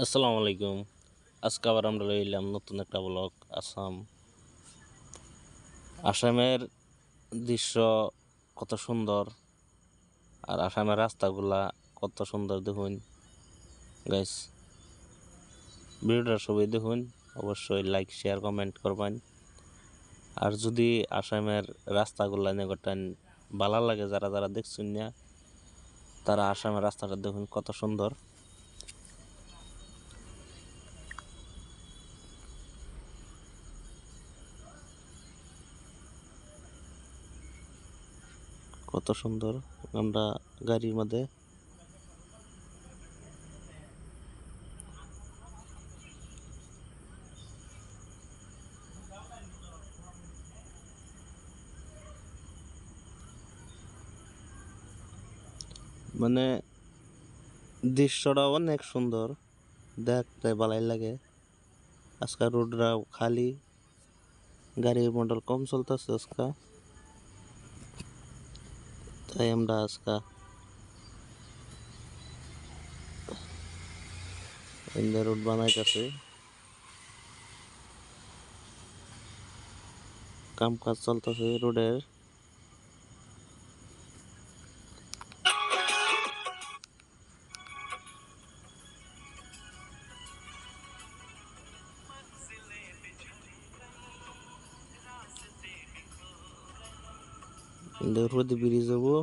আসসালামু আলাইকুম। আজকে আবার আমরা রইলাম নতুন একটা ব্লগ। আসামের দৃশ্য কত সুন্দর, আর আসামের রাস্তাগুলা কত সুন্দর দেখুন গাইস। ভিডিওটা সবাই দেখুন, অবশ্যই লাইক শেয়ার কমেন্ট করবেন। আর যদি আসামের রাস্তাগুলা নেগটান ভালো লাগে, যারা যারা দেখছেন না তারা আসামের রাস্তাটা দেখুন কত সুন্দর। কত সুন্দর আমরা গাড়ির মধ্যে মানে দৃশ্যটা অনেক সুন্দর, দেখতে ভালোই লাগে। আজকে রোডরা খালি, গাড়ির মডেল কম চলতেছে আজকে, তাই আমরা আজকে রোড বানাইতেছে, কাম কাজ চলতেছে রোডের। রোদে ব্রিজ হবো,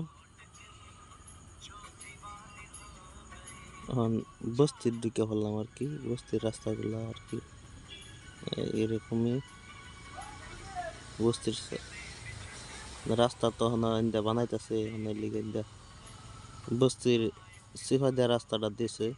এখন বস্তির দিকে হলাম আর কি, বস্তির রাস্তাগুলো আর কি এরকমই। বস্তির রাস্তা তো এখন বানাইতেছে, লিগে বস্তির সিফা দেওয়া রাস্তাটা দিছে।